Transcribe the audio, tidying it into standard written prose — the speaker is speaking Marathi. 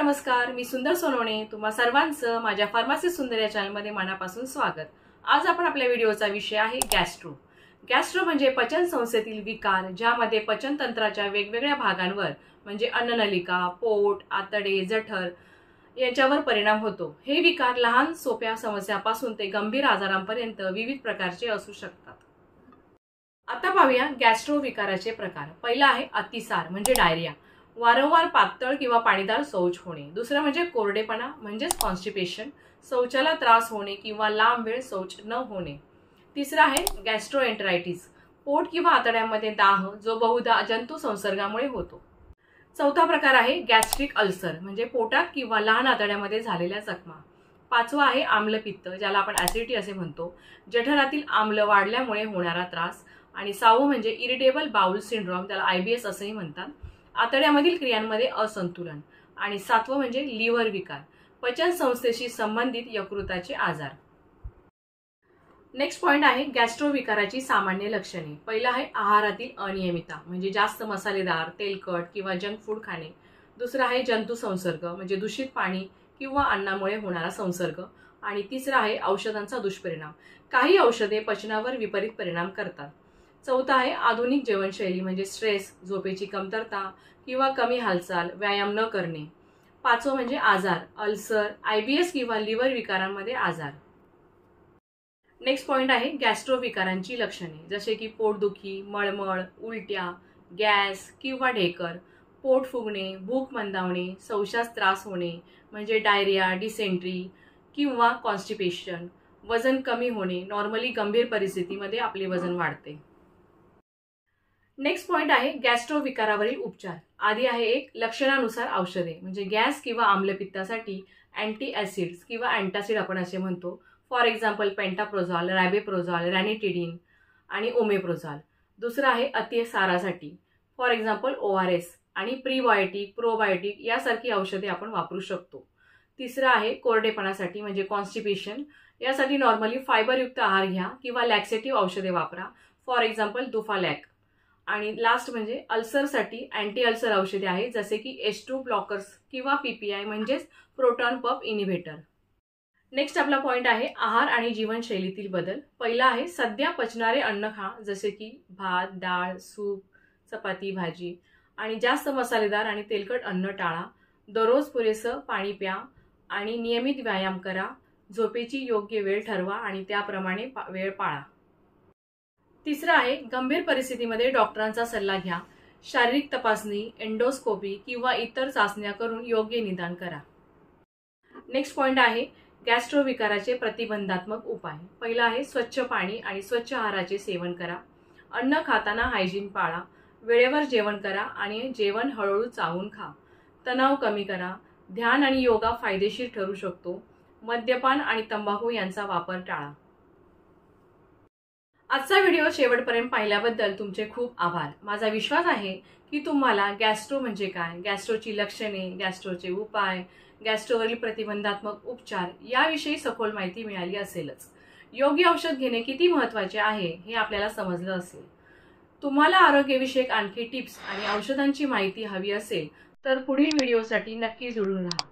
नमस्कार, मी सुंदर सोनवणे तुम्हा सर्वांचं माझ्या फार्मसी सुंदर या चॅनलमध्ये मनापासून स्वागत। आज आपण आपल्या व्हिडिओचा विषय आहे गॅस्ट्रो। गॅस्ट्रो म्हणजे पचन संस्थेतील विकार ज्यामध्ये पचन तंत्राच्या वेगवेगळ्या भागांवर म्हणजे अन्ननलिका, पोट, आतडे, जठर यांच्यावर परिणाम होतो। हे विकार लहान सोप्या समस्यापासून ते गंभीर आजारांपर्यंत विविध प्रकारचे असू शकतात। आता पाहूया गॅस्ट्रो विकाराचे प्रकार। पहिला आहे अतिसार म्हणजे डायरिया, वारंवार पातळ किंवा पाणीदार शौच होणे। दुसरा म्हणजे कोरडेपणा म्हणजे कॉन्स्टिपेशन, शौचाला त्रास होणे किंवा लांब वेळ शौच न होणे। तिसरा आहे गॅस्ट्रोएंटरायटिस, पोट किंवा आतड्यामध्ये दाह जो बहुधा जंतू संसर्गामुळे होतो। चौथा प्रकार आहे गॅस्ट्रिक अल्सर म्हणजे पोटात किंवा लहान आतड्यामध्ये झालेल्या जखमा। पाचवा आहे आम्लपित्त ज्याला आपण ऍसिडिटी असे म्हणतो, जठरातील आम्ल वाढल्यामुळे होणारा त्रास। आणि सहावं म्हणजे इरिटेबल बाउल सिंड्रोम त्याला IBS असेही म्हणतात, आतड्यामधील क्रियांमध्ये असंतुलन। आणि सातवं म्हणजे लिव्हर विकार, पचन संस्थेशी संबंधित यकृताचे आजार। नेक्स्ट पॉइंट आहे गॅस्ट्रो विकाराची सामान्य लक्षणे। पहिला आहे आहारातील अनियमितता म्हणजे जास्त मसालेदार, तेलकट किंवा जंक फूड खाणे। दुसरा आहे जंतू संसर्ग म्हणजे दूषित पाणी किंवा अन्नामुळे होणारा संसर्ग। आणि तिसरा आहे औषधांचा दुष्परिणाम, काही औषधे पचनावर विपरीत परिणाम करतात। चौथा आहे आधुनिक जीवनशैली म्हणजे स्ट्रेस, झोपेची कमतरता किंवा कमी हालचाल, व्यायाम न करणे। पाचवं म्हणजे आजार, अल्सर, IBS किंवा लिव्हर विकारांमध्ये आजार। नेक्स्ट पॉइंट आहे गॅस्ट्रो विकारांची लक्षणे जसे की पोटदुखी, मळमळ, उलट्या, गॅस किंवा ढेकर, पोट फुगणे, भूक मंदावणे, शौचास त्रास होणे म्हणजे डायरिया, डिसेंट्री किंवा कॉन्स्टिपेशन, वजन कमी होणे, नॉर्मली गंभीर परिस्थितीमध्ये आपले वजन वाढते। नेक्स्ट पॉइंट आहे गॅस्ट्रो विकारावरील उपचार। आधी आहे एक लक्षणानुसार औषधे म्हणजे गॅस किंवा आम्लपित्तासाठी अँटी ऍसिड्स किंवा अँटासिड आपण असे म्हणतो, फॉर एक्झाम्पल पेंटाप्रोझॉल, रॅबेप्रोझॉल, रॅनिटिडिन आणि ओमेप्रोझॉल। दुसरा आहे अतिसारासाठी, फॉर एक्झाम्पल ORS आणि प्रीबायोटिक, प्रोबायोटिक यासारखी औषधे आपण वापरू शकतो। तिसरा आहे कोरडेपणासाठी म्हणजे कॉन्स्टिपेशन, यासाठी नॉर्मली फायबरयुक्त आहार घ्या किंवा लॅक्सेटिव्ह औषधे वापरा, फॉर एक्झाम्पल दुफालॅक। आणि लास्ट म्हणजे अल्सरसाठी अँटी अल्सर औषधे आहेत जसे की H2 ब्लॉकर्स किंवा PPI म्हणजेच प्रोटॉन पंप इनिव्हेटर। नेक्स्ट आपला पॉइंट आहे आहार आणि जीवनशैलीतील बदल। पहिला आहे सध्या पचणारे अन्न खा जसे की भात, डाळ, सूप, चपाती, भाजी। आणि जास्त मसालेदार आणि तेलकट अन्न टाळा। दररोज पुरेसं पाणी प्या आणि नियमित व्यायाम करा। झोपेची योग्य वेळ ठरवा आणि त्याप्रमाणे वेळ पाळा। तिसरा आहे गंभीर परिस्थितीमध्ये डॉक्टरांचा सल्ला घ्या, शारीरिक तपासणी, एंडोस्कोपी किंवा इतर चाचण्या करून योग्य निदान करा। नेक्स्ट पॉइंट आहे गॅस्ट्रो विकाराचे प्रतिबंधात्मक उपाय। पहिला आहे स्वच्छ पाणी आणि स्वच्छ आहाराचे सेवन करा, अन्न खाताना हायजीन पाळा, वेळेवर जेवण करा आणि जेवण हळूहळू चावून खा, तणाव कमी करा, ध्यान आणि योगा फायदेशीर ठरू शकतो, मद्यपान आणि तंबाखू यांचा वापर टाळा। आजचा व्हिडिओ शेवटपर्यंत पाहिल्याबद्दल तुमचे खूप आभार। माझा विश्वास आहे की तुम्हाला गॅस्ट्रो म्हणजे काय, गॅस्ट्रोची लक्षणे, गॅस्ट्रोचे उपाय, गॅस्ट्रोवरील प्रतिबंधात्मक उपचार याविषयी सखोल माहिती मिळाली असेलच। योग्य औषध घेणे किती महत्त्वाचे आहे हे आपल्याला समजलं असेल। तुम्हाला आरोग्यविषयक आणखी टिप्स आणि औषधांची माहिती हवी असेल तर पुढील व्हिडिओसाठी नक्की जुळून राहा।